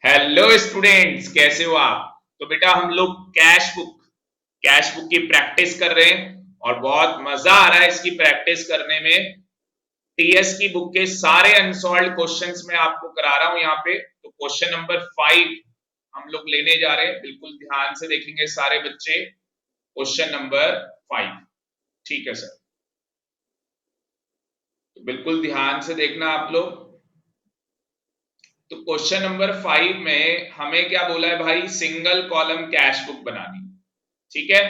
Hello students, कैसे हो आप। तो बेटा हम लोग कैश बुक की प्रैक्टिस कर रहे हैं और बहुत मजा आ रहा है इसकी प्रैक्टिस करने में। टीएस की बुक के सारे अनसॉल्व्ड क्वेश्चंस मैं आपको करा रहा हूं यहाँ पे। तो क्वेश्चन नंबर 5 हम लोग लेने जा रहे हैं, बिल्कुल ध्यान से देखेंगे सारे बच्चे। क्वेश्चन नंबर 5, ठीक है सर। तो बिल्कुल ध्यान से देखना आप लोग। तो क्वेश्चन नंबर 5 में हमें क्या बोला है भाई, सिंगल कॉलम कैश बुक बनानी, ठीक है।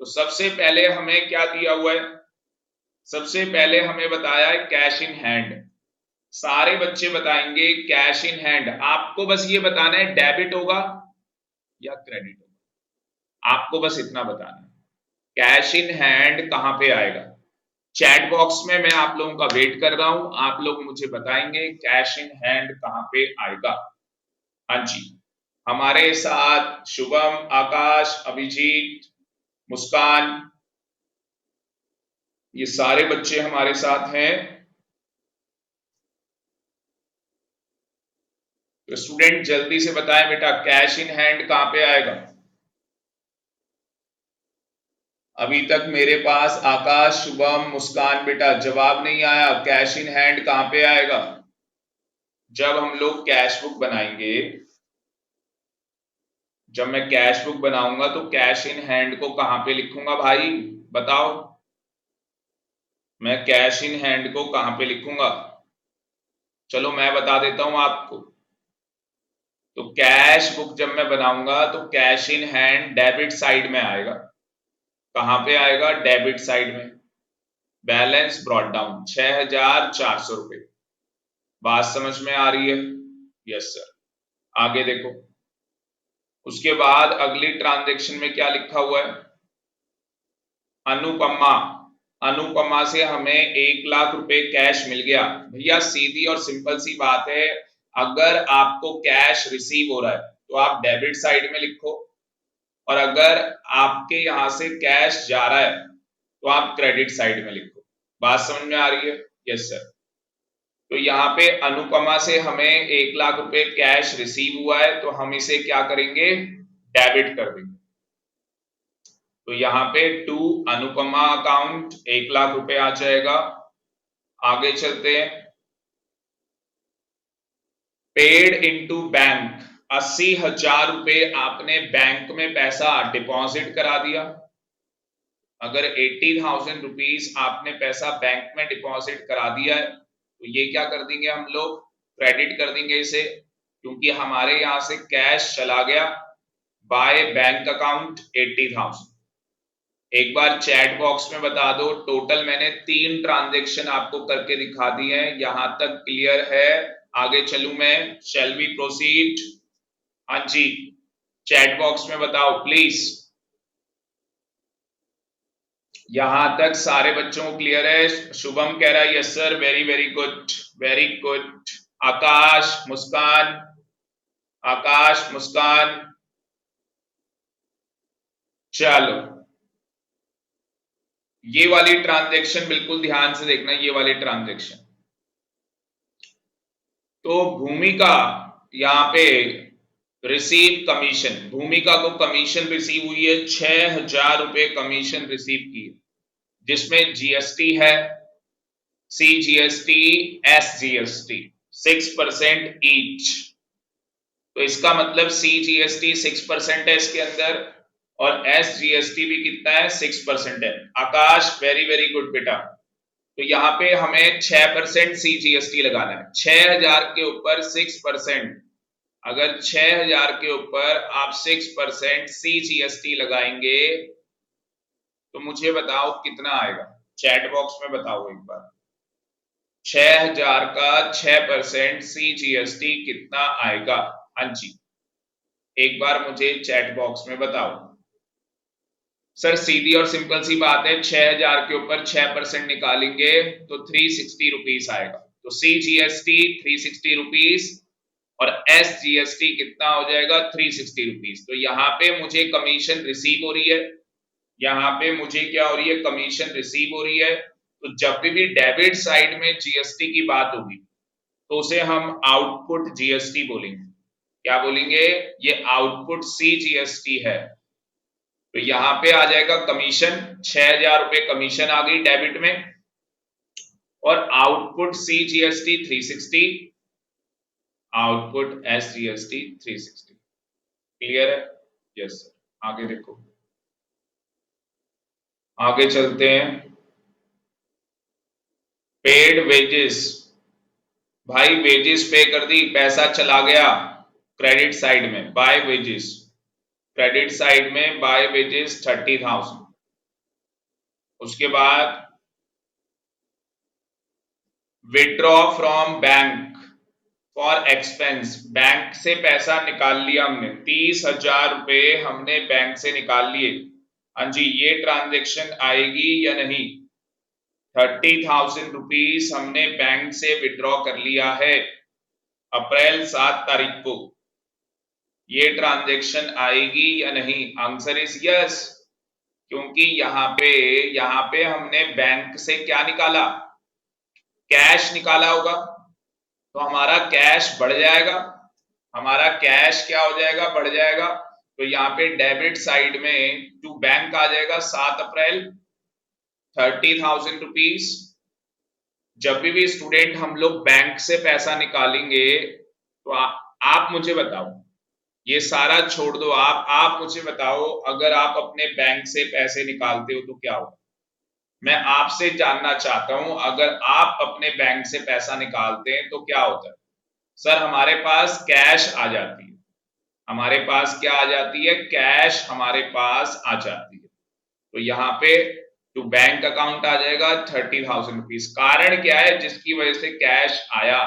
तो सबसे पहले हमें क्या दिया हुआ है, सबसे पहले हमें बताया है कैश इन हैंड। सारे बच्चे बताएंगे कैश इन हैंड। आपको बस ये बताना है डेबिट होगा या क्रेडिट होगा, आपको बस इतना बताना है। कैश इन हैंड कहां पे आएगा, चैट बॉक्स में मैं आप लोगों का वेट कर रहा हूं, आप लोग मुझे बताएंगे कैश इन हैंड कहां पे आएगा। हाँ जी, हमारे साथ शुभम, आकाश, अभिजीत, मुस्कान, ये सारे बच्चे हमारे साथ हैं। तो स्टूडेंट जल्दी से बताएं बेटा, कैश इन हैंड कहां पे आएगा। अभी तक मेरे पास आकाश, शुभम, मुस्कान बेटा जवाब नहीं आया। कैश इन हैंड कहां पे आएगा, जब हम लोग कैश बुक बनाएंगे, जब मैं कैश बुक बनाऊंगा तो कैश इन हैंड को कहां पे लिखूंगा भाई, बताओ। मैं कैश इन हैंड को कहां पे लिखूंगा, चलो मैं बता देता हूं आपको। तो कैश बुक जब मैं बनाऊंगा तो cash in hand debit side में आएगा। कहां पे आएगा, डेबिट साइड में। बैलेंस ब्रॉट डाउन 6,400 रुपए। बात समझ में आ रही है। Yes sir. आगे देखो, उसके बाद अगली ट्रांजेक्शन में क्या लिखा हुआ है, अनुपमा। अनुपमा से हमें 1,00,000 रुपए कैश मिल गया। भैया सीधी और सिंपल सी बात है, अगर आपको कैश रिसीव हो रहा है तो आप डेबिट साइड में लिखो, और अगर आपके यहां से कैश जा रहा है तो आप क्रेडिट साइड में लिखो। बात समझ में आ रही है। Yes sir. तो यहाँ पे अनुपमा से हमें 1,00,000 रुपए कैश रिसीव हुआ है, तो हम इसे क्या करेंगे, डेबिट कर देंगे। तो यहाँ पे टू अनुपमा अकाउंट 1,00,000 रुपए आ जाएगा। आगे चलते हैं, पेड इनटू बैंक, 80,000 रुपए आपने बैंक में पैसा डिपॉजिट करा दिया। अगर 80,000 रुपीज आपने पैसा बैंक में डिपॉजिट करा दिया है तो ये क्या कर देंगे हम लोग, क्रेडिट कर देंगे इसे, क्योंकि हमारे यहां से कैश चला गया बाय बैंक अकाउंट 80,000। एक बार चैट बॉक्स में बता दो, टोटल मैंने 3 ट्रांजेक्शन आपको करके दिखा दी है, यहां तक क्लियर है। आगे चलूं मैं, शैल वी प्रोसीड। हाँ जी, चैट बॉक्स में बताओ प्लीज। यहां तक सारे बच्चों को क्लियर है। शुभम कह रहा है yes sir, very very good, very good. Akash, Muskan, Akash, Muskan, चलो ये वाली ट्रांजेक्शन बिल्कुल ध्यान से देखना, ये वाली ट्रांजेक्शन। तो भूमिका यहां पे रिसीव कमीशन, भूमिका को कमीशन रिसीव हुई है, 6,000 रुपए कमीशन रिसीव की, जिसमें जीएसटी है, सीजीएसटी, एसजीएसटी 6% ईच। तो इसका मतलब सीजीएसटी 6% है इसके अंदर, और एसजीएसटी भी कितना है, 6% है। आकाश वेरी वेरी गुड बेटा। तो यहाँ पे हमें 6% सीजीएसटी लगाना है, 6,000 के ऊपर 6%। अगर 6,000 के ऊपर आप 6% सीजीएसटी लगाएंगे तो मुझे बताओ कितना आएगा, चैट बॉक्स में बताओ एक बार। 6,000 का 6% सीजीएसटी कितना आएगा, हाँ जी, एक बार मुझे चैट बॉक्स में बताओ। सर सीधी और सिंपल सी बात है, 6,000 के ऊपर 6% निकालेंगे तो 360 रुपीज आएगा। तो सीजीएसटी 360 रुपीज और एसजीएसटी कितना हो जाएगा, 360 रुपीज। तो यहाँ पे मुझे कमीशन रिसीव हो रही है, यहाँ पे मुझे क्या हो रही है, कमीशन रिसीव हो रही है। तो जब भी डेबिट साइड में जीएसटी की बात होगी तो उसे हम आउटपुट जीएसटी बोलेंगे। क्या बोलेंगे, ये आउटपुट CGST है। तो यहां पे आ जाएगा कमीशन, 6,000 रुपए कमीशन आ गई डेबिट में, और output CGST 360, output SGST 360। Clear है? Yes sir. आगे देखो, आगे चलते हैं। पेड वेजेस, भाई वेजेस पे कर दी, पैसा चला गया क्रेडिट साइड में, बाय वेजेस, क्रेडिट साइड में बाय वेजेस 30,000। उसके बाद withdraw from bank for expense, bank से पैसा निकाल लिया हमने, 30,000 रुपए हमने बैंक से निकाल लिए। हाँ जी, ये ट्रांजेक्शन आएगी या नहीं? 30,000 रुपीज हमने बैंक से विड्रॉ कर लिया है अप्रैल 7 तारीख को, ये ट्रांजेक्शन आएगी या नहीं? आंसर इज यस, क्योंकि यहाँ पे हमने बैंक से क्या निकाला, कैश निकाला होगा, तो हमारा कैश बढ़ जाएगा, हमारा कैश क्या हो जाएगा, बढ़ जाएगा। तो यहाँ पे डेबिट साइड में टू बैंक आ जाएगा 7 अप्रैल 30,000 रुपीज। जब भी स्टूडेंट हम लोग बैंक से पैसा निकालेंगे तो आप मुझे बताओ, ये सारा छोड़ दो, आप मुझे बताओ, अगर आप अपने बैंक से पैसे निकालते हो तो क्या होगा? मैं आपसे जानना चाहता हूं, अगर आप अपने बैंक से पैसा निकालते हैं तो क्या होता है? सर हमारे पास कैश आ जाती है, हमारे पास क्या आ जाती है, कैश हमारे पास आ जाती है। तो यहाँ पे टू बैंक अकाउंट आ जाएगा 30,000 रुपीज। कारण क्या है जिसकी वजह से कैश आया?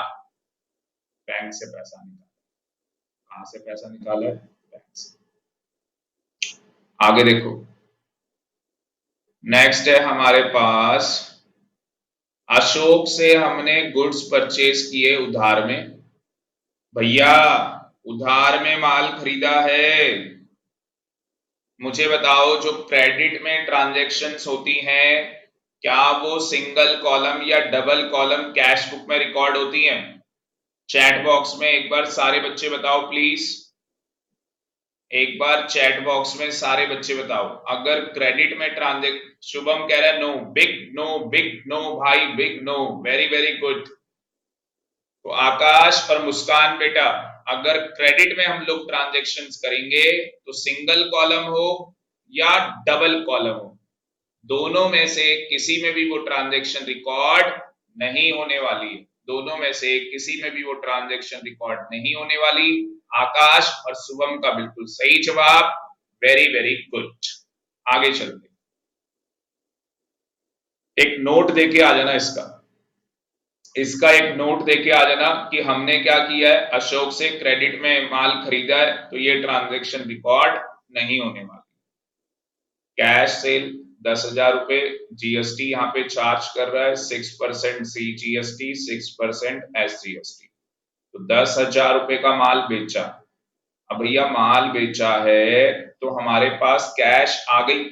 बैंक से पैसा निकाला। कहां से पैसा निकाला है? बैंक से। आगे देखो, नेक्स्ट है हमारे पास, अशोक से हमने गुड्स परचेज किए उधार में। भैया उधार में माल खरीदा है, मुझे बताओ जो क्रेडिट में ट्रांजैक्शंस होती हैं, क्या वो सिंगल कॉलम या डबल कॉलम कैश बुक में रिकॉर्ड होती हैं? चैट बॉक्स में एक बार सारे बच्चे बताओ प्लीज, एक बार चैट बॉक्स में सारे बच्चे बताओ। अगर क्रेडिट में ट्रांजेक्शन, शुभम कह रहा है नो, बिग नो भाई, big no, very very good. तो आकाश और मुस्कान बेटा, अगर क्रेडिट में हम लोग ट्रांजेक्शन्स करेंगे तो सिंगल कॉलम हो या डबल कॉलम हो, दोनों में से किसी में भी वो ट्रांजेक्शन रिकॉर्ड नहीं होने वाली है, दोनों में से किसी में भी वो ट्रांजेक्शन रिकॉर्ड नहीं होने वाली। आकाश और शुभम का बिल्कुल सही जवाब, वेरी वेरी गुड। आगे चलते, एक नोट देके आ जाना, इसका एक नोट देके आ जाना कि हमने क्या किया है, अशोक से क्रेडिट में माल खरीदा है तो ये ट्रांजेक्शन रिकॉर्ड नहीं होने वाली। कैश सेल 10,000 रुपए, जीएसटी यहाँ पे चार्ज कर रहा है 6% CGST, 6% SGST, तो 10,000 रुपए का माल बेचा। अब भैया माल बेचा है तो हमारे पास कैश आ गई,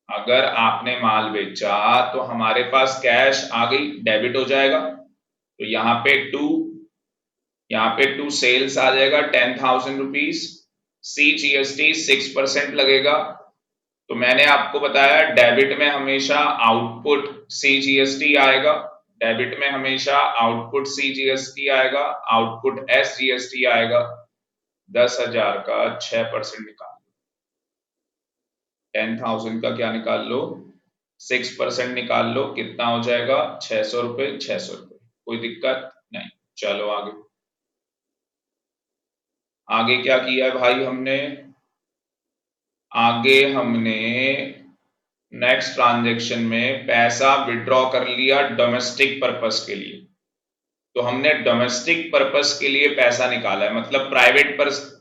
अगर आपने माल बेचा तो हमारे पास कैश आ गई, डेबिट हो जाएगा। तो यहाँ पे टू सेल्स आ जाएगा 10,000 रुपीज, CGST 6% लगेगा। तो मैंने आपको बताया डेबिट में हमेशा आउटपुट CGST आएगा, डेबिट में हमेशा आउटपुट CGST आएगा, आउटपुट SGST आएगा। 10,000 का 6% निकाल, 10,000 का क्या निकाल लो, 6% निकाल लो, कितना हो जाएगा, 600 रुपए, 600 रुपए। कोई दिक्कत नहीं, चलो आगे। आगे क्या किया है भाई हमने, आगे हमने नेक्स्ट ट्रांजैक्शन में पैसा विड्रॉ कर लिया डोमेस्टिक पर्पस के लिए। तो हमने डोमेस्टिक पर्पस के लिए पैसा निकाला है, मतलब प्राइवेट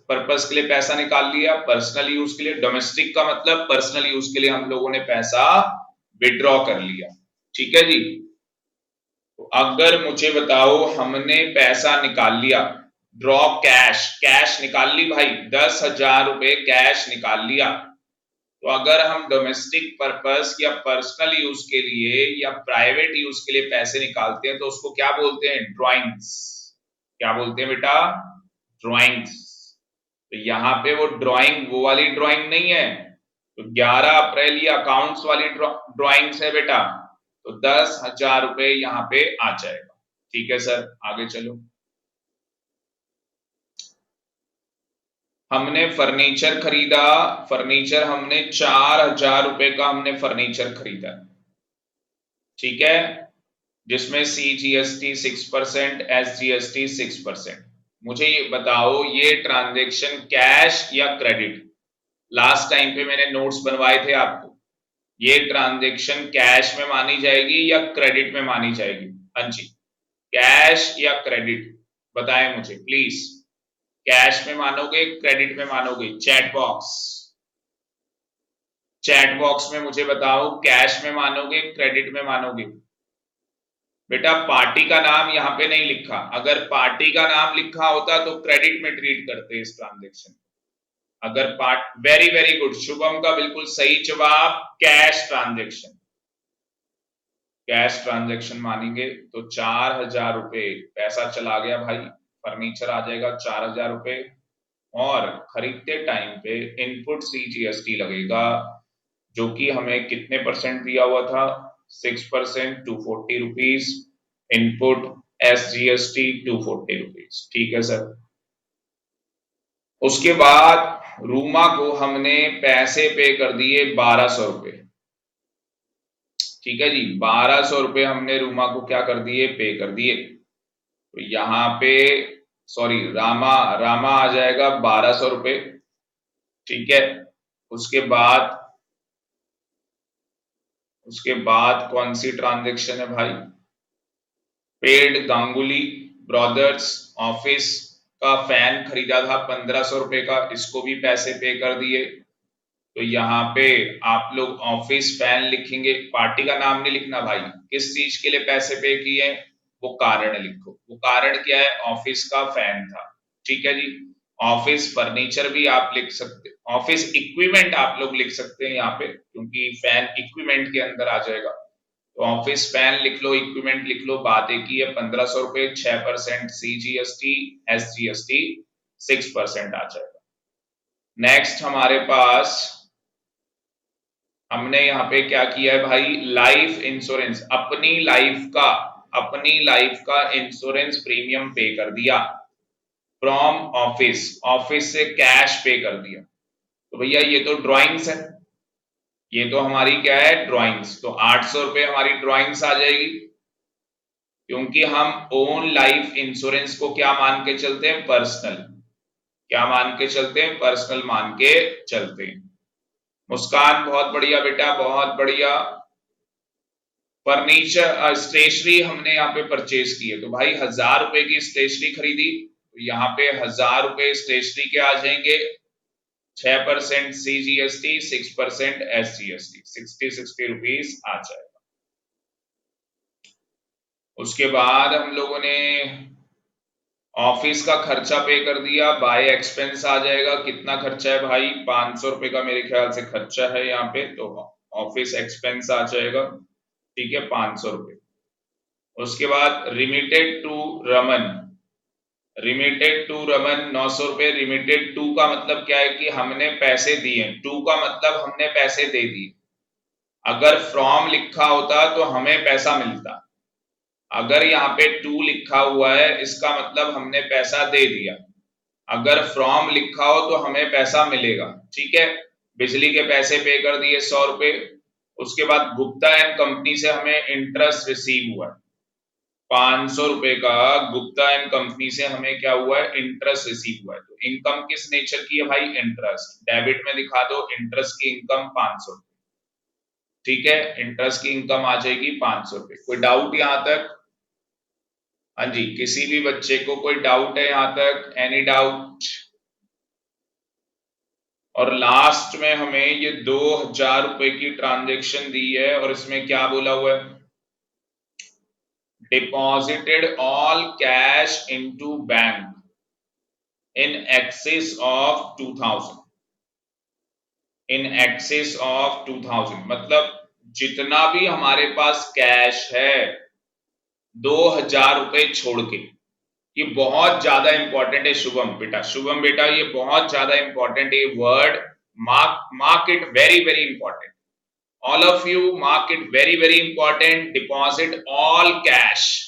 पर्पस के लिए पैसा निकाल लिया, पर्सनल यूज के लिए। डोमेस्टिक का मतलब पर्सनल यूज के लिए हम लोगों ने पैसा विड्रॉ कर लिया, ठीक है जी। तो अगर मुझे बताओ हमने पैसा निकाल लिया, ड्रॉ कैश, कैश निकाल ली भाई, 10,000 रुपए कैश निकाल लिया। तो अगर हम डोमेस्टिक पर्पस या पर्सनल यूज के लिए या प्राइवेट यूज के लिए पैसे निकालते हैं तो उसको क्या बोलते हैं, ड्रॉइंग्स। क्या बोलते हैं बेटा, ड्राइंग्स। तो यहाँ पे वो ड्राइंग वो वाली ड्राइंग नहीं है, तो 11 अप्रैल ये अकाउंट्स वाली ड्राइंग्स है बेटा, तो 10,000 रुपए यहाँ पे आ जाएगा। ठीक है सर, आगे चलो। हमने फर्नीचर खरीदा, फर्नीचर हमने 4,000 रुपए का हमने फर्नीचर खरीदा, ठीक है, जिसमें CGST 6%, SGST 6%। मुझे ये बताओ ये ट्रांजेक्शन कैश या क्रेडिट? लास्ट टाइम पे मैंने नोट्स बनवाए थे आपको, ये ट्रांजेक्शन कैश में मानी जाएगी या क्रेडिट में मानी जाएगी? हाँ जी, कैश या क्रेडिट बताएं मुझे प्लीज। कैश में मानोगे, क्रेडिट में मानोगे? चैट बॉक्स में मुझे बताओ, कैश में मानोगे, क्रेडिट में मानोगे? बेटा पार्टी का नाम यहाँ पे नहीं लिखा, अगर पार्टी का नाम लिखा होता तो क्रेडिट में ट्रीट करते इस ट्रांजेक्शन। अगर वेरी वेरी गुड, शुभम का बिल्कुल सही जवाब, कैश ट्रांजेक्शन। कैश ट्रांजेक्शन मानेंगे तो 4,000 रुपए पैसा चला गया भाई, फर्नीचर आ जाएगा 4,000 रुपए, और खरीदते टाइम पे इनपुट CGST लगेगा, जो कि हमें कितने परसेंट दिया हुआ था? 6%, 240 रुपीज। इनपुट SGST 240 रुपीज, ठीक है सर। उसके बाद रूमा को हमने पैसे पे कर दिए 1,200 रुपए, ठीक है जी, 1,200 रुपए हमने रूमा को क्या कर दिए? पे कर दिए। तो यहाँ पे सॉरी, रामा रामा आ जाएगा 1,200 रुपए, ठीक है। उसके बाद कौन सी ट्रांजेक्शन है भाई? पेड गांगुली ब्रदर्स ऑफिस का फैन खरीदा था 1,500 रुपए का, इसको भी पैसे पे कर दिए। तो यहाँ पे आप लोग ऑफिस फैन लिखेंगे, पार्टी का नाम नहीं लिखना भाई। किस चीज के लिए पैसे पे किए, वो कारण लिखो। वो कारण क्या है? ऑफिस का फैन था, ठीक है जी। ऑफिस फर्नीचर भी आप लिख सकते, ऑफिस इक्विपमेंट आप लोग लिख सकते हैं यहाँ पे, क्योंकि फैन इक्विपमेंट के अंदर आ जाएगा। तो ऑफिस फैन लिख लो, इक्विपमेंट लिख लो, बात एक ही है। 1,500 रुपए, 6% CGST, SGST 6% आ जाएगा। नेक्स्ट हमारे पास हमने यहाँ पे क्या किया है भाई? लाइफ इंश्योरेंस, अपनी लाइफ का इंश्योरेंस प्रीमियम पे कर दिया फ्रॉम ऑफिस, ऑफिस से कैश पे कर दिया। तो भैया ये तो ड्राइंग्स है, ये तो हमारी क्या है? ड्राइंग्स। तो 800 रुपए हमारी ड्राइंग्स आ जाएगी, क्योंकि हम ओन लाइफ इंश्योरेंस को क्या मान के चलते हैं? पर्सनल। क्या मान के चलते हैं? पर्सनल मान के चलते हैं। मुस्कान बहुत बढ़िया बेटा, बहुत बढ़िया। फर्नीचर स्टेशनरी हमने यहाँ पे परचेज की है, तो भाई 1,000 रुपए की स्टेशनरी खरीदी, तो यहाँ पे 1,000 रुपए स्टेशनरी के आ जाएंगे। 6% CGST, 6% SGST, 60 रुपीज आ जाएगा। उसके बाद हम लोगों ने ऑफिस का खर्चा पे कर दिया, बाय एक्सपेंस आ जाएगा। कितना खर्चा है भाई? 500 रुपए का मेरे ख्याल से खर्चा है यहाँ पे, तो ऑफिस एक्सपेंस आ जाएगा, ठीक है, 500 रुपए। उसके बाद रिमिटेड टू रमन, 900 रुपए। रिमिटेड टू का मतलब क्या है? कि हमने पैसे दिए। टू का मतलब हमने पैसे दे दिए। अगर फ्रॉम लिखा होता तो हमें पैसा मिलता, अगर यहाँ पे टू लिखा हुआ है इसका मतलब हमने पैसा दे दिया। अगर फ्रॉम लिखा हो तो हमें पैसा मिलेगा, ठीक है। बिजली के पैसे पे कर दिए 100 रुपए। उसके बाद गुप्ता एंड कंपनी से हमें इंटरेस्ट रिसीव हुआ है 500 रुपए का। गुप्ता एंड कंपनी से हमें क्या हुआ है? इंटरेस्ट रिसीव हुआ है। तो इनकम किस नेचर की है भाई? इंटरेस्ट। डेबिट में दिखा दो इंटरेस्ट की इनकम 500 रुपए, ठीक है। इंटरेस्ट की इनकम आ जाएगी 500 रुपए। कोई डाउट यहां तक? हाँ जी, किसी भी बच्चे को कोई डाउट है यहां तक? Any doubt? और लास्ट में हमें ये 2,000 रुपए की ट्रांजेक्शन दी है, और इसमें क्या बोला हुआ है? Deposited all cash into bank in excess of 2,000, in excess of 2,000 मतलब जितना भी हमारे पास कैश है 2,000 रुपए छोड़ के, ये बहुत ज्यादा इंपॉर्टेंट है शुभम बेटा, शुभम बेटा ये बहुत ज्यादा इंपॉर्टेंट है word, mark mark it very very important, all of you mark it very very important, deposit all cash,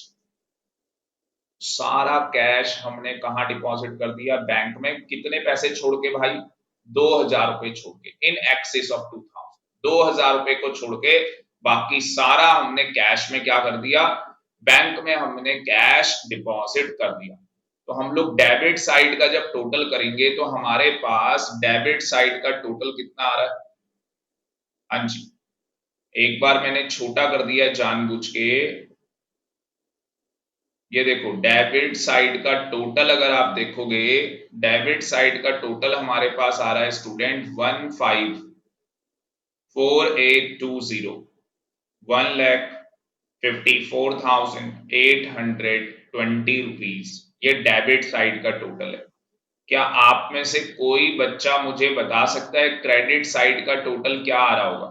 सारा कैश हमने कहा डिपॉजिट कर दिया बैंक में, कितने पैसे छोड़ के भाई, 2,000 रुपए छोड़ के, इन एक्सेस ऑफ 2,000, 2,000 रुपए को छोड़ के बाकी सारा हमने कैश में क्या कर दिया, बैंक में हमने कैश डिपॉजिट कर दिया। तो हम लोग डेबिट साइड का जब टोटल करेंगे तो हमारे पास डेबिट साइड का टोटल कितना आ रहा है, हाँ जी, एक बार मैंने छोटा कर दिया जानबूझ के, ये देखो डेबिट साइड का टोटल अगर आप देखोगे, डेबिट साइड का टोटल हमारे पास आ रहा है स्टूडेंट 154820, 1,54,820 रुपीज, ये डेबिट साइड का टोटल है। क्या आप में से कोई बच्चा मुझे बता सकता है क्रेडिट साइड का टोटल क्या आ रहा होगा,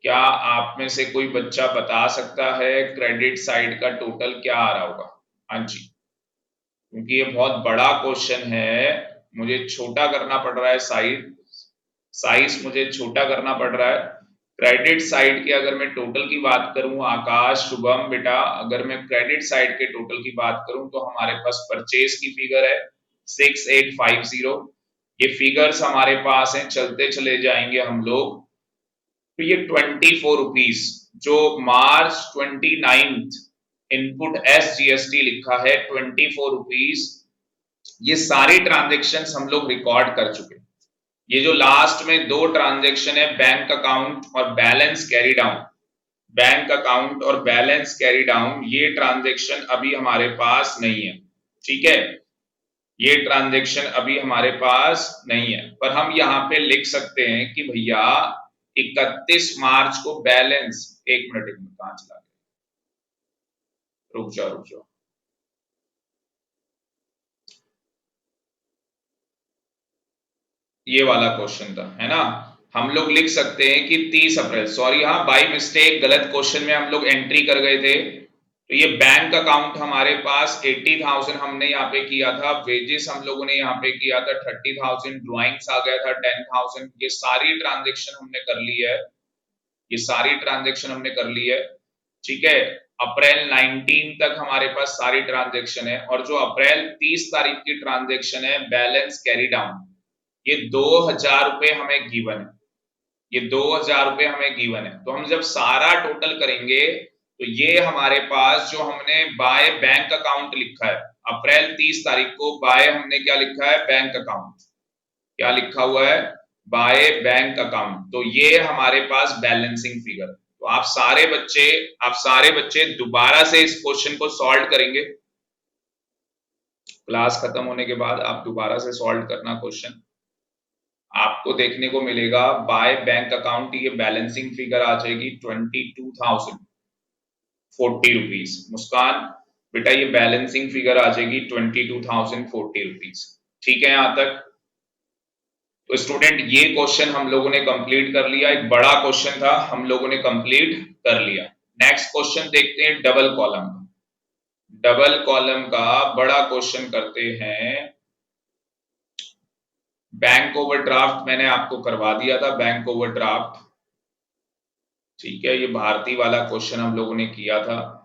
क्या आप में से कोई बच्चा बता सकता है क्रेडिट साइड का टोटल क्या आ रहा होगा, हाँ जी, क्योंकि ये बहुत बड़ा क्वेश्चन है, मुझे छोटा करना पड़ रहा है साइज मुझे छोटा करना पड़ रहा है। क्रेडिट साइड के अगर मैं टोटल की बात करूं आकाश शुभम बेटा, अगर मैं क्रेडिट साइड के टोटल की बात करूं तो हमारे पास परचेज की फिगर है 6850, ये फिगर्स हमारे पास हैं, चलते चले जाएंगे हम लोग। तो ये 24 रुपीज जो मार्च 29 इनपुट एस जीएसटी लिखा है 24 रुपीज, ये सारी ट्रांजेक्शन्स हम लोग रिकॉर्ड कर चुके। ये जो लास्ट में दो ट्रांजेक्शन है बैंक अकाउंट और balance carry down, bank account और बैलेंस कैरी डाउन, ये ट्रांजेक्शन अभी हमारे पास नहीं है, ठीक है, ये ट्रांजेक्शन अभी हमारे पास नहीं है, पर हम यहाँ पे लिख सकते हैं कि भैया 31 मार्च को बैलेंस, एक मिनट कहां चला गया, रुक जाओ, ये वाला क्वेश्चन था है ना, हम लोग लिख सकते हैं कि 30 अप्रैल, सॉरी हाँ बाई मिस्टेक गलत क्वेश्चन में हम लोग एंट्री कर गए थे। तो ये बैंक अकाउंट हमारे पास 80,000 हमने यहाँ पे किया था, वेजेस हम लोगों ने यहाँ पे किया था 30,000, ड्राइंग्स आ गया था 10,000, ये सारी ट्रांजेक्शन हमने कर ली है, ये सारी ट्रांजेक्शन हमने कर ली है, ठीक है। अप्रैल 19 तक हमारे पास सारी ट्रांजेक्शन है, और जो अप्रैल 30 तारीख की ट्रांजेक्शन है बैलेंस कैरी डाउन, ये 2,000 रुपए हमें गिवन है, ये 2,000 रुपए हमें गिवन है। तो हम जब सारा टोटल करेंगे तो ये हमारे पास जो हमने बाय बैंक अकाउंट लिखा है अप्रैल 30 तारीख को, बाय हमने क्या लिखा है बैंक अकाउंट, क्या लिखा हुआ है बाय बैंक अकाउंट, तो ये हमारे पास बैलेंसिंग फिगर। तो आप सारे बच्चे दोबारा से इस क्वेश्चन को सॉल्व करेंगे, क्लास खत्म होने के बाद आप दोबारा से सॉल्व करना क्वेश्चन, आपको देखने को मिलेगा बाय बैंक अकाउंट ये बैलेंसिंग फिगर आ जाएगी 22,040 रुपीज। मुस्कान बेटा ये बैलेंसिंग फिगर आ जाएगी 22,040 रुपीज, ठीक है यहां तक। तो स्टूडेंट ये क्वेश्चन हम लोगों ने कंप्लीट कर लिया, एक बड़ा क्वेश्चन था हम लोगों ने कंप्लीट कर लिया। नेक्स्ट क्वेश्चन देखते हैं डबल कॉलम, डबल कॉलम का बड़ा क्वेश्चन करते हैं। बैंक ओवरड्राफ्ट मैंने आपको करवा दिया था, बैंक ओवरड्राफ्ट, ठीक है, ये भारती वाला क्वेश्चन हम लोगों ने किया था,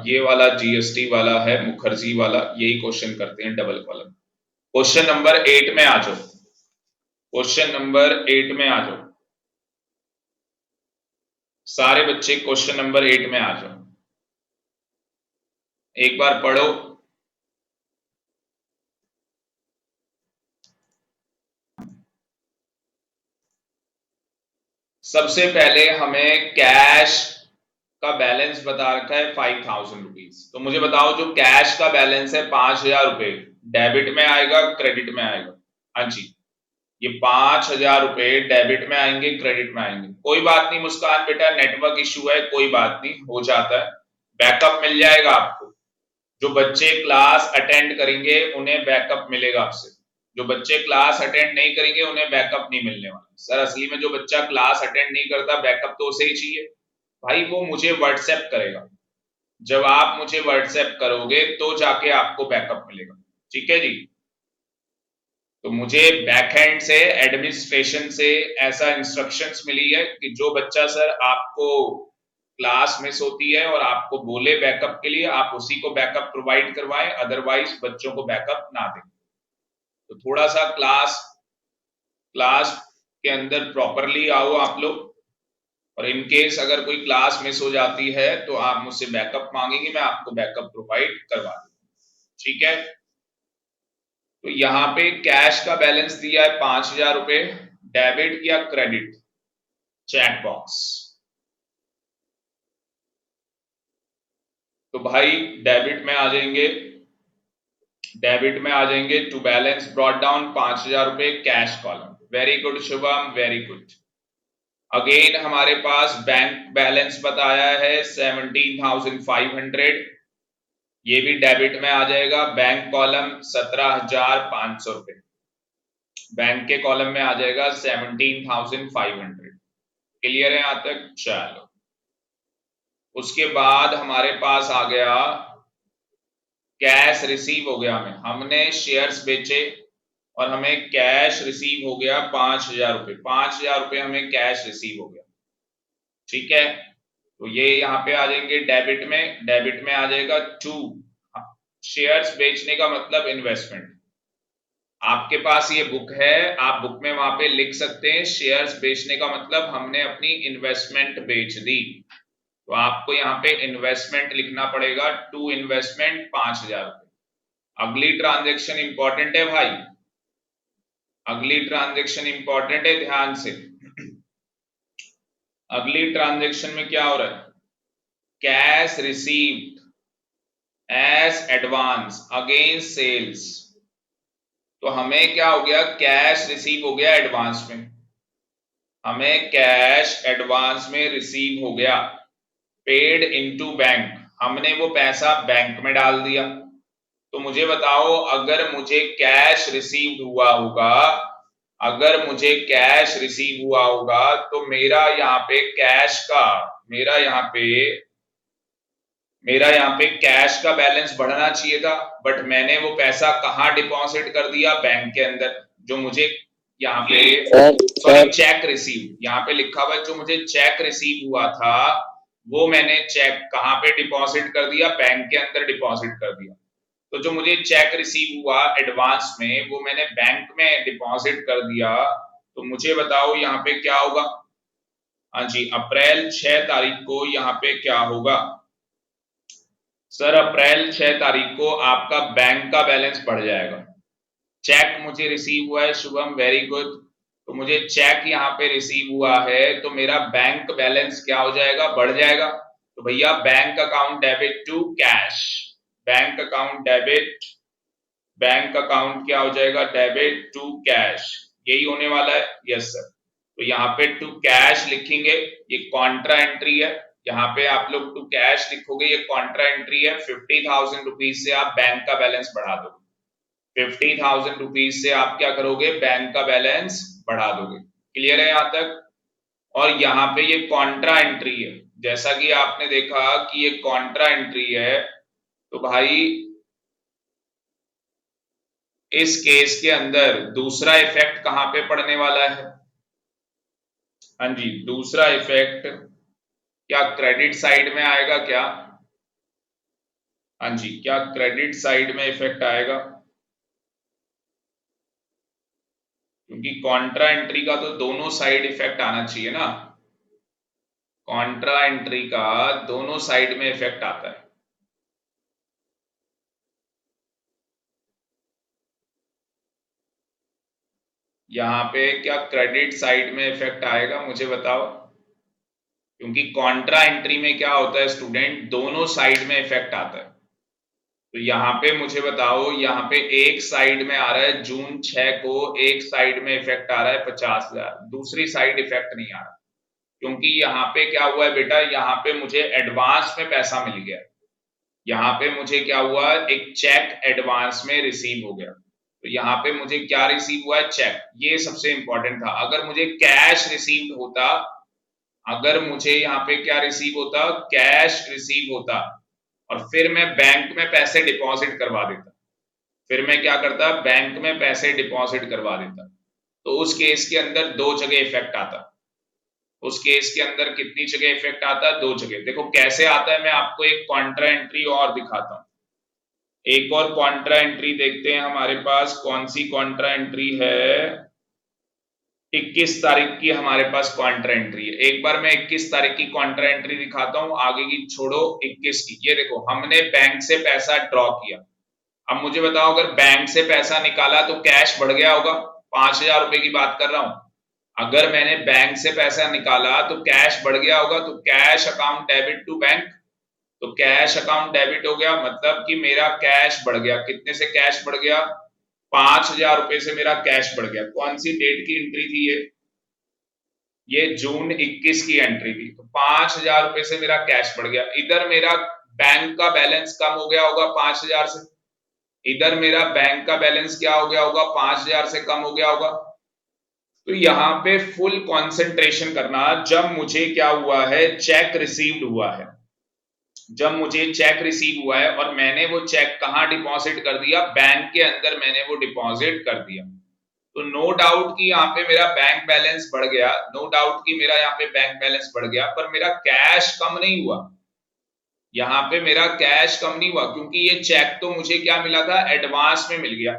ये वाला जीएसटी वाला है मुखर्जी वाला, यही क्वेश्चन करते हैं डबल कॉलम। क्वेश्चन नंबर 8 में आ जाओ, क्वेश्चन नंबर 8 में आ जाओ, सारे बच्चे क्वेश्चन नंबर 8 में आ जाओ, एक बार पढ़ो। सबसे पहले हमें कैश का बैलेंस बता रखा है 5,000 रुपीज, तो मुझे बताओ जो कैश का बैलेंस है 5,000 रुपए, डेबिट में आएगा क्रेडिट में आएगा, हाँ जी, ये 5,000 रुपए डेबिट में आएंगे क्रेडिट में आएंगे, कोई बात नहीं मुस्कान बेटा नेटवर्क इश्यू है, कोई बात नहीं हो जाता है, बैकअप मिल जाएगा आपको, जो बच्चे क्लास अटेंड करेंगे उन्हें बैकअप मिलेगा आपसे, जो बच्चे क्लास अटेंड नहीं करेंगे उन्हें बैकअप नहीं मिलने वाला। सर असली में जो बच्चा क्लास अटेंड नहीं करता बैकअप तो उसे ही चाहिए भाई, वो मुझे व्हाट्सएप करेगा, जब आप मुझे व्हाट्सएप करोगे तो जाके आपको बैकअप मिलेगा, ठीक है जी। तो मुझे बैकएंड से एडमिनिस्ट्रेशन से ऐसा इंस्ट्रक्शंस मिली है कि जो बच्चा सर आपको क्लास मिस होती है और आपको बोले बैकअप के लिए, आप उसी को बैकअप प्रोवाइड करवाएं, अदरवाइज बच्चों को बैकअप ना दें। तो थोड़ा सा क्लास क्लास के अंदर प्रॉपरली आओ आप लोग, और इन केस अगर कोई क्लास मिस हो जाती है तो आप मुझसे बैकअप मांगेंगे, मैं आपको बैकअप प्रोवाइड करवा दूंगा, ठीक है। तो यहाँ पे कैश का बैलेंस दिया है 5,000 रुपए, डेबिट या क्रेडिट, चैट बॉक्स। तो भाई डेबिट में आ जाएंगे, डेबिट में आ जाएंगे टू बैलेंस ब्रॉट डाउन 5,000 रुपए cash column. Very good Shubham, very good. Again हमारे पास बैंक बैलेंस बताया है 17,500, ये भी डेबिट में आ जाएगा। बैंक कॉलम 17,500 रुपए, बैंक के कॉलम में आ जाएगा 17,500। क्लियर है यहां तक? चलो, उसके बाद हमारे पास आ गया कैश रिसीव हो गया, हमें हमने शेयर्स बेचे और हमें कैश रिसीव हो गया 5,000 रुपए, 5,000 रुपए हमें कैश रिसीव हो गया, ठीक है। तो ये यहाँ पे आ जाएंगे डेबिट में, डेबिट में आ जाएगा टू, शेयर्स बेचने का मतलब इन्वेस्टमेंट। आपके पास ये बुक है, आप बुक में वहां पे लिख सकते हैं शेयर्स बेचने का मतलब हमने अपनी इन्वेस्टमेंट बेच दी। तो आपको यहाँ पे इन्वेस्टमेंट लिखना पड़ेगा, टू इन्वेस्टमेंट 5,000 रुपए। अगली ट्रांजेक्शन इंपॉर्टेंट है भाई, अगली ट्रांजेक्शन इंपॉर्टेंट है, ध्यान से। अगली ट्रांजेक्शन में क्या हो रहा है? Cash received as advance against sales. तो हमें क्या हो गया? कैश रिसीव हो गया एडवांस में, हमें कैश एडवांस में रिसीव हो गया। पेड इनटू बैंक, हमने वो पैसा बैंक में डाल दिया। तो मुझे बताओ, अगर मुझे कैश रिसीव हुआ होगा, अगर मुझे कैश रिसीव हुआ होगा तो मेरा यहाँ पे कैश का, मेरा यहाँ पे कैश का बैलेंस बढ़ना चाहिए था, बट मैंने वो पैसा कहाँ डिपॉजिट कर दिया? बैंक के अंदर। जो मुझे यहाँ पे सॉरी चेक रिसीव, यहाँ पे लिखा हुआ है जो मुझे चेक रिसीव हुआ था वो मैंने चेक कहाँ पे डिपॉजिट कर दिया? बैंक के अंदर डिपॉजिट कर दिया। तो जो मुझे चेक रिसीव हुआ एडवांस में वो मैंने बैंक में डिपॉजिट कर दिया। तो मुझे बताओ यहाँ पे क्या होगा? हाँ जी, अप्रैल 6 तारीख को यहाँ पे क्या होगा? सर अप्रैल 6 तारीख को आपका बैंक का बैलेंस बढ़ जाएगा। चेक मुझे रिसीव हुआ है शुभम, वेरी गुड। तो मुझे चेक यहाँ पे रिसीव हुआ है तो मेरा बैंक बैलेंस क्या हो जाएगा? बढ़ जाएगा। तो भैया bank account debit to cash, bank account debit, bank account क्या हो जाएगा? डेबिट टू कैश, यही होने वाला है। Yes sir. तो यहाँ पे टू कैश लिखेंगे, ये कॉन्ट्रा एंट्री है। यहाँ पे आप लोग टू कैश लिखोगे, ये कॉन्ट्रा एंट्री है। 50,000 रुपीज से आप बैंक का बैलेंस बढ़ा दोगे, 50,000 रुपीज से आप क्या करोगे? बैंक का बैलेंस बढ़ा दोगे। क्लियर है यहाँ तक? और यहाँ पे ये कॉन्ट्रा एंट्री है, जैसा कि आपने देखा कि ये कॉन्ट्रा एंट्री है। तो भाई इस केस के अंदर दूसरा इफेक्ट कहां पे पड़ने वाला है? हाँ जी, दूसरा इफेक्ट क्या क्रेडिट साइड में आएगा क्या? हाँ जी, क्या क्रेडिट साइड में इफेक्ट आएगा? क्योंकि कॉन्ट्रा एंट्री का तो दोनों साइड इफेक्ट आना चाहिए ना, कॉन्ट्रा एंट्री का दोनों साइड में इफेक्ट आता है। यहाँ पे क्या क्रेडिट साइड में इफेक्ट आएगा? मुझे बताओ। क्योंकि कॉन्ट्रा एंट्री में क्या होता है स्टूडेंट? दोनों साइड में इफेक्ट आता है। तो यहाँ पे मुझे बताओ, यहाँ पे एक साइड में आ रहा है जून 6 को, एक साइड में इफेक्ट आ रहा है 50,000, दूसरी साइड इफेक्ट नहीं आ रहा। क्योंकि यहाँ पे क्या हुआ है बेटा? यहाँ पे मुझे एडवांस में पैसा मिल गया, यहाँ पे मुझे क्या हुआ? एक चेक एडवांस में रिसीव हो गया। तो यहाँ पे मुझे क्या रिसीव हुआ है? चेक। ये सबसे इंपॉर्टेंट था। अगर मुझे कैश रिसीव होता, अगर मुझे यहाँ पे क्या रिसीव होता? कैश रिसीव होता, और फिर मैं बैंक में पैसे डिपॉजिट करवा देता, फिर मैं क्या करता, बैंक में पैसे डिपॉजिट करवा देता, तो उस केस के अंदर दो जगह इफेक्ट आता। उस केस के अंदर कितनी जगह इफेक्ट आता, दो जगह। देखो कैसे आता है, मैं आपको एक कॉन्ट्रा एंट्री और दिखाता हूं। एक और कॉन्ट्रा एंट्री देखते हैं हमारे पास, कौन सी कॉन्ट्रा एंट्री है। 21 तारीख की हमारे पास कॉन्ट्रा एंट्री है। एक बार मैं 21 तारीख की कॉन्ट्रा एंट्री दिखाता हूं, आगे की छोड़ो, 21 की। ये देखो, हमने बैंक से पैसा ड्रॉ किया। अब मुझे बताओ, अगर बैंक से पैसा निकाला तो कैश बढ़ गया होगा, 5,000 रुपए की बात कर रहा हूं। अगर मैंने बैंक से पैसा निकाला तो कैश बढ़ गया होगा, तो cash account debit to bank, तो कैश अकाउंट डेबिट हो गया, मतलब कि मेरा कैश बढ़ गया। कितने से कैश बढ़ गया, 5,000 रुपए से मेरा कैश बढ़ गया। कौन सी डेट की एंट्री थी ये जून 21 की एंट्री थी। तो 5,000 रुपए से मेरा कैश बढ़ गया। इधर मेरा बैंक का बैलेंस कम हो गया होगा 5,000 से, इधर मेरा बैंक का बैलेंस क्या हो गया होगा, 5,000 से कम हो गया होगा। तो यहां पे फुल कंसंट्रेशन करना, जब मुझे क्या हुआ है, चेक रिसीव्ड हुआ है, जब मुझे चेक रिसीव हुआ है और मैंने वो चेक कहां डिपॉजिट कर दिया, बैंक के अंदर मैंने वो डिपॉजिट कर दिया। तो नो डाउट कि यहाँ पे मेरा बैंक बैलेंस बढ़ गया, नो डाउट कि मेरा यहाँ पे बैंक बैलेंस बढ़ गया, पर मेरा कैश कम नहीं हुआ। यहाँ पे मेरा कैश कम नहीं हुआ, क्योंकि ये चेक तो मुझे क्या मिला था, एडवांस में मिल गया।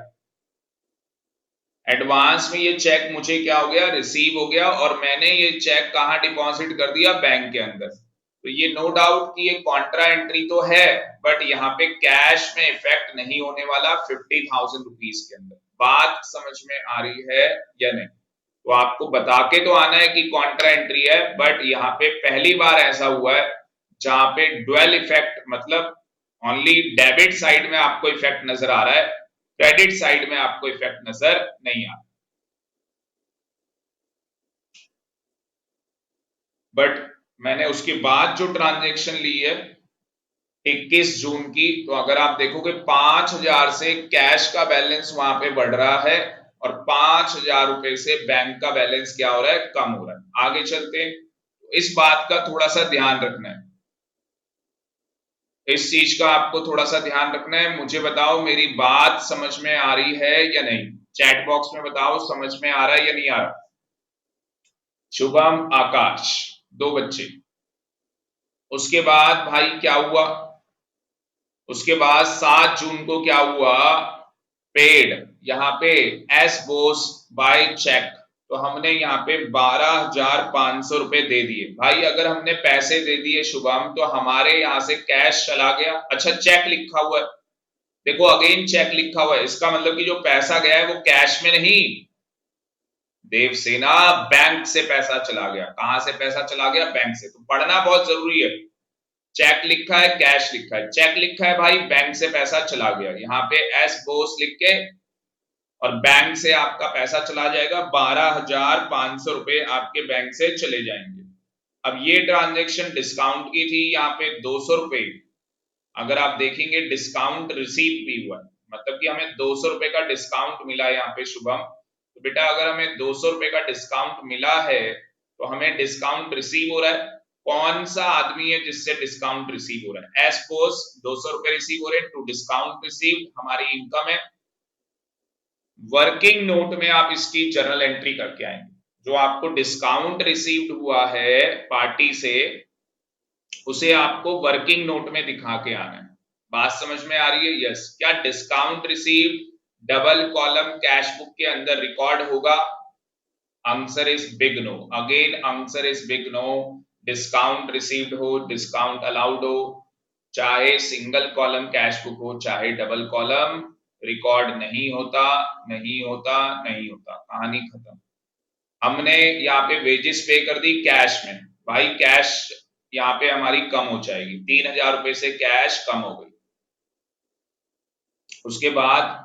एडवांस में ये चेक मुझे क्या हो गया, रिसीव हो गया, और मैंने ये चेक कहां डिपॉजिट कर दिया, बैंक के अंदर। तो ये नो डाउट कि ये कॉन्ट्रा एंट्री तो है, बट यहाँ पे कैश में इफेक्ट नहीं होने वाला 50,000 रुपीज के अंदर। बात समझ में आ रही है या नहीं? तो आपको बता के तो आना है कि कॉन्ट्रा एंट्री है, बट यहाँ पे पहली बार ऐसा हुआ है जहां पे ड्वेल इफेक्ट, मतलब ओनली डेबिट साइड में आपको इफेक्ट नजर आ रहा है, क्रेडिट साइड में आपको इफेक्ट नजर नहीं आ रहा। बट मैंने उसके बाद जो ट्रांजेक्शन ली है 21 जून की, तो अगर आप देखोगे 5,000 से कैश का बैलेंस वहां पे बढ़ रहा है, और 5,000 रुपए से बैंक का बैलेंस क्या हो रहा है, कम हो रहा है। आगे चलते हैं, तो इस बात का थोड़ा सा ध्यान रखना है, इस चीज का आपको थोड़ा सा ध्यान रखना है। मुझे बताओ मेरी बात समझ में आ रही है या नहीं, चैट बॉक्स में बताओ समझ में आ रहा है या नहीं आ रहा। शुभम, आकाश, दो बच्चे। उसके बाद भाई क्या हुआ, उसके बाद 7 जून को क्या हुआ, पेड, यहाँ पे एस बोस बाय चेक, तो हमने यहाँ पे 12,500 रुपए दे दिए। भाई अगर हमने पैसे दे दिए शुभम, तो हमारे यहाँ से कैश चला गया। अच्छा, चेक लिखा हुआ है, देखो अगेन चेक लिखा हुआ है, इसका मतलब कि जो पैसा गया है वो कैश में नहीं, देवसेना, बैंक से पैसा चला गया। कहां से पैसा चला गया, बैंक से। तो पढ़ना बहुत जरूरी है। चेक लिखा है, कैश लिखा है, चेक लिखा है भाई, बैंक से पैसा चला गया, यहाँ पे एस बोस लिख के, और बैंक से आपका पैसा चला जाएगा, 12,500 रुपए आपके बैंक से चले जाएंगे। अब ये ट्रांजेक्शन डिस्काउंट की थी, यहाँ पे 200 रुपए, अगर आप देखेंगे डिस्काउंट रिसीव भी हुआ है, मतलब कि हमें 200 रुपए का डिस्काउंट मिला है यहाँ पे शुभम। तो बेटा अगर हमें 200 रुपए का डिस्काउंट मिला है, तो हमें डिस्काउंट रिसीव हो रहा है। कौन सा आदमी है जिससे डिस्काउंट रिसीव हो रहा है, एस पोस 200 रुपए रिसीव हो रहे हैं, टू डिस्काउंट रिसीव हमारी इनकम है। वर्किंग नोट में आप इसकी जर्नल एंट्री करके आएंगे, जो आपको डिस्काउंट रिसीव्ड हुआ है पार्टी से, उसे आपको वर्किंग नोट में दिखा के आना है। बात समझ में आ रही है? यस। क्या discount receive double column cash book के अंदर रिकॉर्ड होगा? Answer is big no. Again answer is big no. Discount received हो, डिस्काउंट अलाउड हो, चाहे सिंगल कॉलम कैश बुक हो चाहे डबल कॉलम, रिकॉर्ड नहीं होता, नहीं होता, नहीं होता, कहानी खत्म। हमने यहाँ पे वेजेस पे कर दी कैश में, भाई कैश यहाँ पे हमारी कम हो जाएगी, 3,000 रुपए से कैश कम हो गई। उसके बाद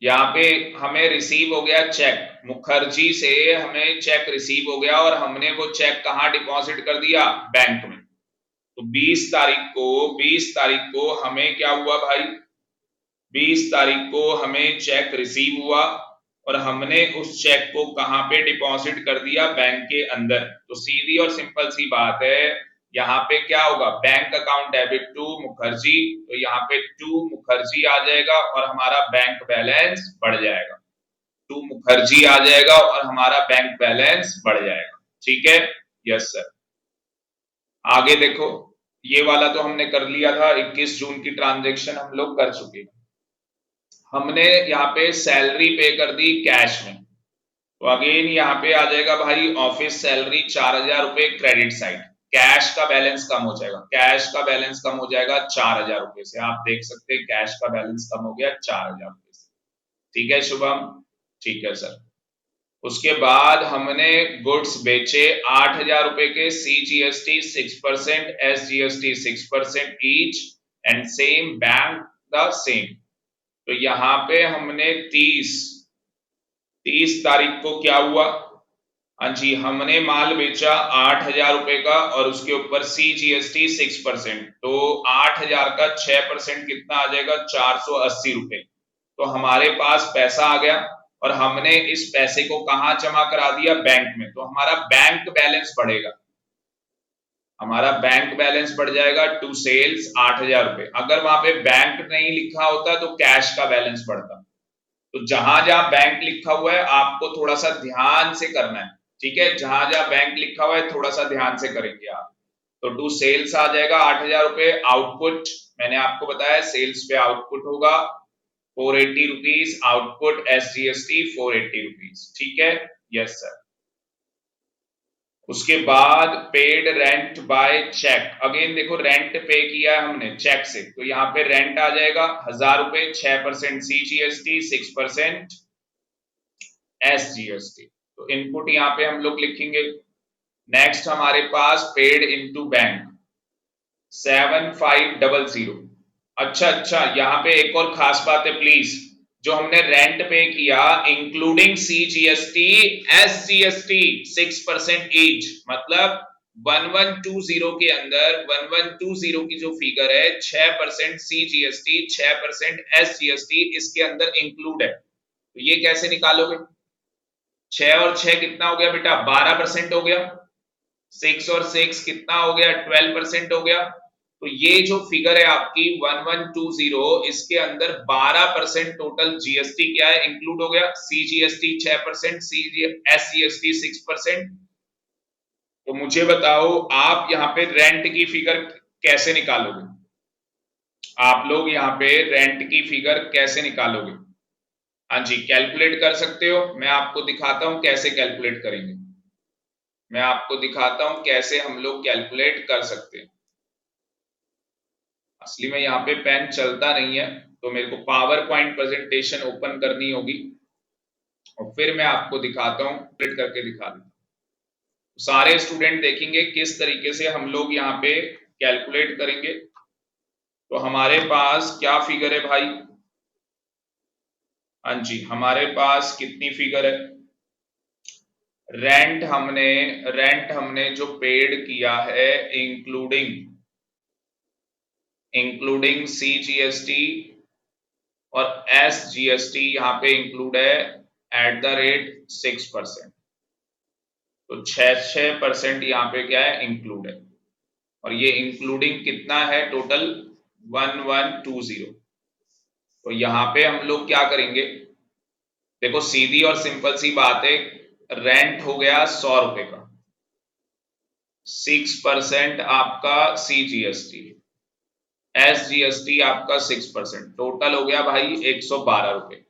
यहाँ पे हमें रिसीव हो गया चेक, मुखर्जी से हमें चेक रिसीव हो गया, और हमने वो चेक कहाँ डिपॉजिट कर दिया, बैंक में। तो 20 तारीख को हमें क्या हुआ भाई, 20 तारीख को हमें चेक रिसीव हुआ, और हमने उस चेक को कहां पे डिपॉजिट कर दिया, बैंक के अंदर। तो सीधी और सिंपल सी बात है, यहाँ पे क्या होगा, bank account debit to Mukherjee, तो यहाँ पे टू मुखर्जी आ जाएगा और हमारा बैंक बैलेंस बढ़ जाएगा, टू मुखर्जी आ जाएगा और हमारा बैंक बैलेंस बढ़ जाएगा। ठीक है, यस सर। आगे देखो, ये वाला तो हमने कर लिया था, 21 जून की ट्रांजेक्शन हम लोग कर चुके हैं। हमने यहाँ पे सैलरी पे कर दी कैश में, तो अगेन यहाँ पे आ जाएगा भाई ऑफिस सैलरी 4,000 रुपए क्रेडिट साइड, कैश का बैलेंस कम हो जाएगा, कैश का बैलेंस कम हो जाएगा 4,000 रुपए से, आप देख सकते हैं कैश का बैलेंस कम हो गया 4,000 रुपए से। ठीक है शुभम, ठीक है सर। उसके बाद हमने गुड्स बेचे 8,000 रुपए के, CGST 6%, SGST 6% each and same bank the same. तो यहाँ पे हमने 30 तारीख को क्या हुआ, हाँ जी, हमने माल बेचा 8,000 रुपए का और उसके ऊपर CGST 6%, तो 8,000 का 6% कितना आ जाएगा, 480 रुपए। तो हमारे पास पैसा आ गया और हमने इस पैसे को कहां जमा करा दिया, बैंक में, तो हमारा बैंक बैलेंस बढ़ेगा, हमारा बैंक बैलेंस बढ़ जाएगा टू सेल्स 8,000 रुपए। अगर वहां पे बैंक नहीं लिखा होता तो कैश का बैलेंस बढ़ता। तो जहां जहां बैंक लिखा हुआ है आपको थोड़ा सा ध्यान से करना है, ठीक है, जहां जहां बैंक लिखा हुआ है थोड़ा सा ध्यान से करेंगे आप। तो टू सेल्स आ जाएगा 8,000 रुपए, आउटपुट मैंने आपको बताया सेल्स पे आउटपुट होगा 480 रुपीज, आउटपुट SGST 480 रुपीज। ठीक है, यस सर। उसके बाद paid rent by cheque, again देखो रेंट पे किया है हमने चेक से, तो यहाँ पे रेंट आ जाएगा 1,000 रुपए, 6% CGST 6% SGST, तो इनपुट यहाँ पे हम लोग लिखेंगे। नेक्स्ट हमारे पास पेड इनटू बैंक 7500। अच्छा, यहाँ पे एक और खास बात है प्लीज, जो हमने रेंट पे किया इंक्लूडिंग CGST SGST 6% ईच, मतलब 1120 के अंदर 1120 की जो फिगर है 6% CGST 6% SGST इसके अंदर इंक्लूड है। तो ये कैसे निकालोगे, 6 और 6 कितना हो गया बेटा, 12% हो गया, 6 और 6 कितना हो गया, 12% हो गया। तो ये जो फिगर है आपकी 1120, इसके अंदर 12% टोटल जीएसटी क्या है, इंक्लूड हो गया, CGST 6%, SGST 6%। तो मुझे बताओ आप यहाँ पे रेंट की फिगर कैसे निकालोगे, आप लोग यहाँ पे रेंट की फिगर कैसे निकालोगे? हाँ जी, कैलकुलेट कर सकते हो, मैं आपको दिखाता हूं कैसे कैलकुलेट करेंगे, मैं आपको दिखाता हूं कैसे हम लोग कैलकुलेट कर सकते हैं। असली में यहाँ पे पेन चलता नहीं है, तो मेरे को पावर पॉइंट प्रेजेंटेशन ओपन करनी होगी और फिर मैं आपको दिखाता हूँ, कैलकुलेट करके दिखा दूँ। सारे स्टूडेंट देखेंगे किस तरीके से हम लोग यहाँ पे कैलकुलेट करेंगे। तो हमारे पास क्या फिगर है भाई, हाँ जी, हमारे पास कितनी फिगर है, रेंट हमने जो पेड किया है इंक्लूडिंग CGST और SGST यहाँ पे इंक्लूड है @6%, तो 6% यहाँ पे क्या है, इंक्लूड है, और ये इंक्लूडिंग कितना है, टोटल 1120। तो यहाँ पे हम लोग क्या करेंगे, देखो सीधी और सिंपल सी बात है, रेंट हो गया 100 रुपए का, 6% आपका CGST, SGST आपका 6%, टोटल हो गया भाई 112 रुपए।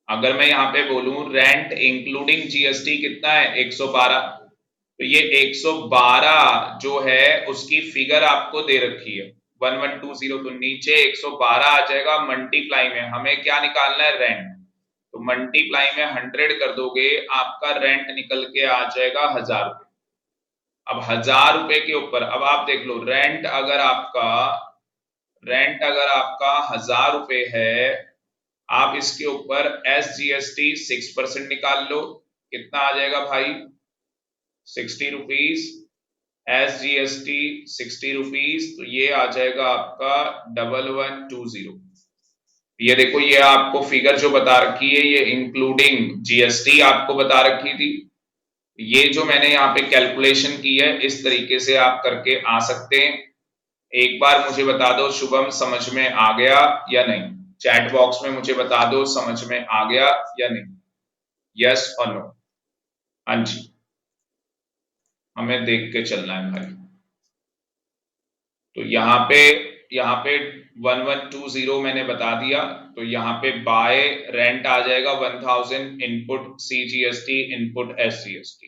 अगर मैं यहाँ पे बोलूं रेंट इंक्लूडिंग GST कितना है, 112, तो ये 112 जो है उसकी फिगर आपको दे रखी है 1120, तो नीचे 112 आ जाएगा, मल्टीप्लाई में हमें क्या निकालना है, रेंट, तो मल्टीप्लाई में 100 कर दोगे, आपका रेंट निकल के आ जाएगा 1,000 रुपए। अब 1,000 रुपए के ऊपर अब आप देख लो, रेंट अगर आपका 1,000 रुपए है, आप इसके ऊपर SGST 6% निकाल लो, कितना आ जाएगा भाई, 60 रुपीज, SGST 60 रुपीज, तो ये आ जाएगा आपका 1120। ये देखो, ये आपको फिगर जो बता रखी है ये इंक्लूडिंग GST आपको बता रखी थी, ये जो मैंने यहाँ पे कैलकुलेशन की है इस तरीके से आप करके आ सकते हैं। एक बार मुझे बता दो शुभम समझ में आ गया या नहीं, चैट बॉक्स में मुझे बता दो समझ में आ गया या नहीं, यस और नो। हाँ जी, हमें देख के चलना है भाई। तो यहाँ पे 1120 मैंने बता दिया, तो यहाँ पे बाय रेंट आ जाएगा 1000 input CGST input SGST,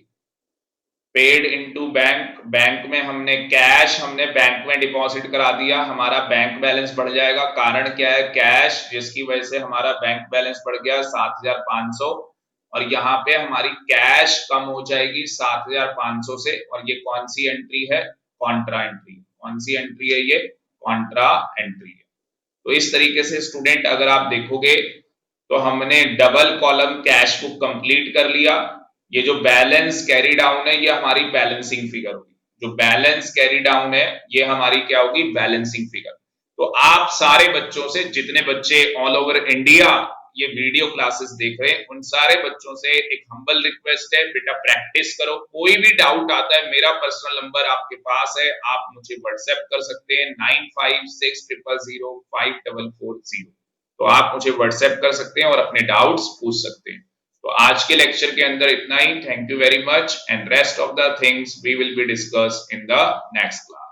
paid into bank, bank में हमने कैश हमने बैंक में डिपॉजिट करा दिया, हमारा बैंक बैलेंस बढ़ जाएगा। कारण क्या है, कैश, जिसकी वजह से हमारा बैंक बैलेंस बढ़ गया 7500, और यहाँ पे हमारी कैश कम हो जाएगी 7500 से। और ये कौन सी एंट्री है, कॉन्ट्रा एंट्री। कौन सी एंट्री है ये, कॉन्ट्रा एंट्री है। तो इस तरीके से स्टूडेंट अगर आप देखोगे तो हमने double column cash book complete कर लिया। ये जो बैलेंस कैरी डाउन है ये हमारी बैलेंसिंग फिगर होगी, जो बैलेंस कैरी डाउन है ये हमारी क्या होगी, बैलेंसिंग फिगर। तो आप सारे बच्चों से, जितने बच्चे ऑल ओवर इंडिया ये वीडियो क्लासेस देख रहे हैं, उन सारे बच्चों से एक हम्बल रिक्वेस्ट है, बेटा प्रैक्टिस करो। कोई भी डाउट आता है, मेरा पर्सनल नंबर आपके पास है, आप मुझे व्हाट्सएप कर सकते हैं 9560054440। तो आप मुझे व्हाट्सएप कर सकते हैं और अपने डाउट्स पूछ सकते हैं। तो आज के लेक्चर के अंदर इतना ही। Thank you very much, and rest of the things we will be discuss in the next class.